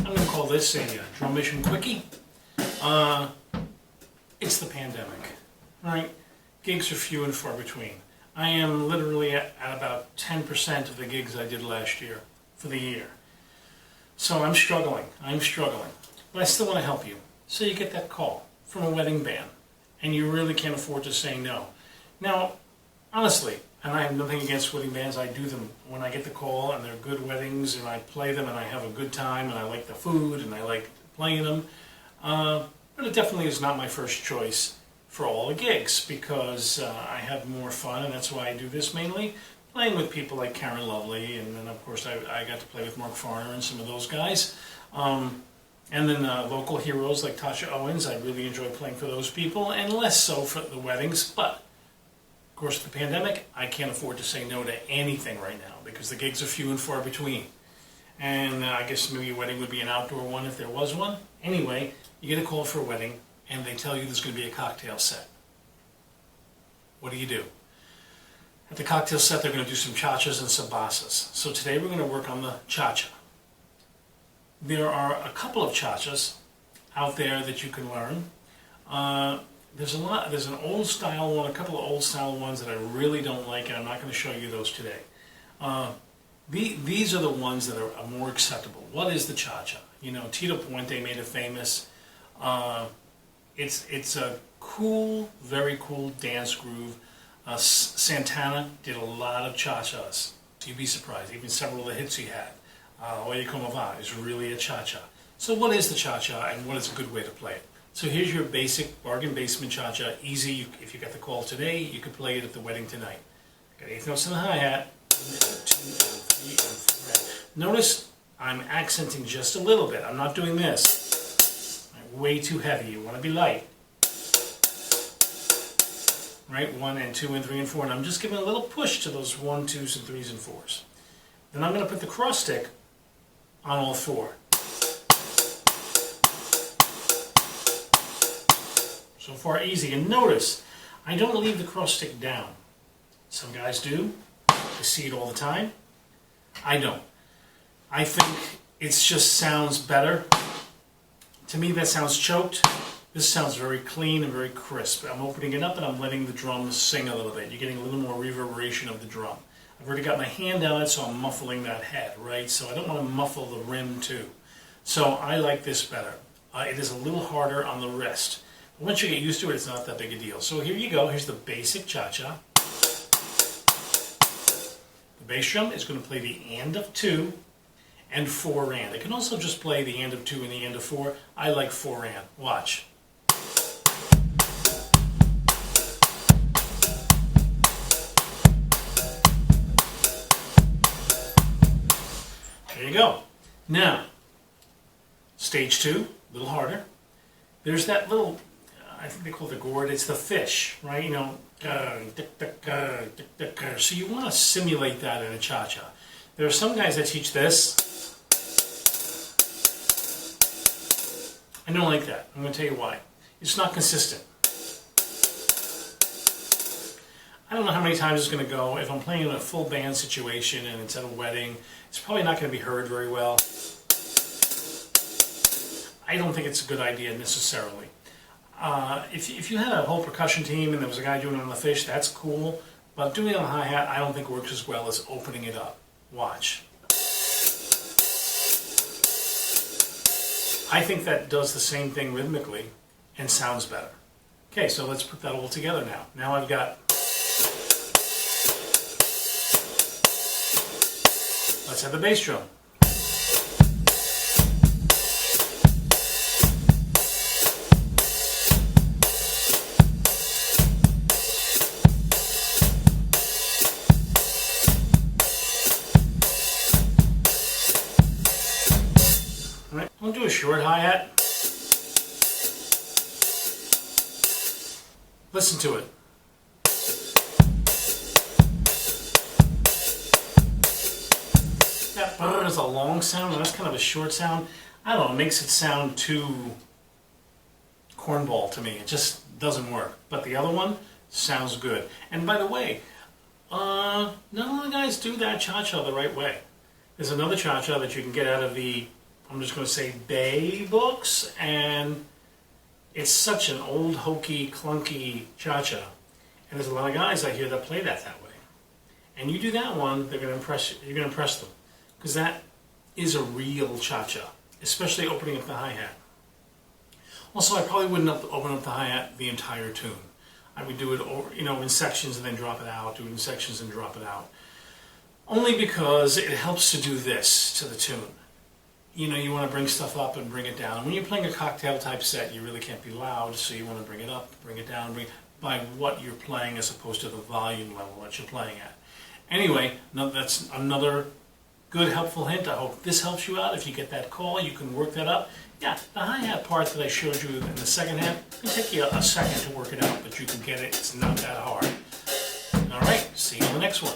I'm going to call this a drum mission quickie. It's the pandemic, right? Gigs are few and far between. I am literally at about 10% of the gigs I did last year for the year. So I'm struggling. But I still want to help you. So you get that call from a wedding band, and you really can't afford to say no. Now, honestly, and I have nothing against wedding bands, I do them when I get the call, and they're good weddings, and I play them, and I have a good time, and I like the food, and I like playing them. But it definitely is not my first choice for all the gigs, because I have more fun, and that's why I do this mainly. Playing with people like Karen Lovely, and then of course I got to play with Mark Farner and some of those guys. And then local heroes like Tasha Owens, I really enjoy playing for those people, and less so for the weddings. But, of course, the pandemic, I can't afford to say no to anything right now because the gigs are few and far between. And I guess maybe a wedding would be an outdoor one if there was one. Anyway, you get a call for a wedding, and they tell you there's going to be a cocktail set. What do? At the cocktail set, they're going to do some cha-chas and some basas. So today we're going to work on the cha-cha. There are a couple of cha-chas out there that you can learn. There's an old style one, a couple of old style ones that I really don't like, and I'm not going to show you those today. These are the ones that are more acceptable. What is the cha-cha? You know, Tito Puente made it famous. It's a cool, very cool dance groove. Santana did a lot of cha-chas. You'd be surprised, even several of the hits he had. Oye Como Va is really a cha-cha. So what is the cha-cha, and what is a good way to play it? So here's your basic bargain basement cha-cha. Easy. If you got the call today, you could play it at the wedding tonight. Got eighth notes in the hi-hat. 1 and 2 and 3 and 4. Notice I'm accenting just a little bit. I'm not doing this. Way too heavy. You want to be light. Right? 1 and 2 and 3 and 4. And I'm just giving a little push to those 1, 2s, and 3s and 4s. Then I'm going to put the cross stick on all 4. So far easy. And notice, I don't leave the cross stick down. Some guys do. I see it all the time. I don't. I think it just sounds better. To me, that sounds choked. This sounds very clean and very crisp. I'm opening it up and I'm letting the drum sing a little bit. You're getting a little more reverberation of the drum. I've already got my hand on it, so I'm muffling that head, right? So I don't want to muffle the rim too. So I like this better. It is a little harder on the wrist. But once you get used to it, it's not that big a deal. So here you go. Here's the basic cha-cha. The bass drum is going to play the and of 2 and 4 and. It can also just play the and of 2 and the and of 4. I like 4 and. Watch. There you go. Now, stage 2, a little harder. There's that little, I think they call it the gourd, it's the fish, right? You know, so you want to simulate that in a cha-cha. There are some guys that teach this. I don't like that. I'm going to tell you why. It's not consistent. I don't know how many times it's going to go. If I'm playing in a full band situation and it's at a wedding, it's probably not going to be heard very well. I don't think it's a good idea necessarily. If you had a whole percussion team and there was a guy doing it on the fish, that's cool. But doing it on the hi-hat, I don't think works as well as opening it up. Watch. I think that does the same thing rhythmically and sounds better. Okay, so let's put that all together now. Now I've got... Let's have the bass drum. All right, I'll do a short hi-hat. Listen to it. That brr is a long sound, and that's kind of a short sound. I don't know, it makes it sound too cornball to me. It just doesn't work. But the other one sounds good. And by the way, not all the guys do that cha-cha the right way. There's another cha-cha that you can get out of the I'm just going to say Bay books, and it's such an old, hokey, clunky cha-cha. And there's a lot of guys I hear that play that way. And you do that one, they're going to impress you. You're going to impress them, because that is a real cha-cha, especially opening up the hi-hat. Also, I probably wouldn't open up the hi-hat the entire tune. I would do it, in sections and then drop it out. Do it in sections and drop it out. Only because it helps to do this to the tune. You want to bring stuff up and bring it down. When you're playing a cocktail type set, you really can't be loud, so you want to bring it up, bring it down, by what you're playing as opposed to the volume level that you're playing at. Anyway, that's another good helpful hint. I hope this helps you out. If you get that call, you can work that up. Yeah, the hi-hat part that I showed you in the second half, it can take you a second to work it out, but you can get it. It's not that hard. All right, see you on the next one.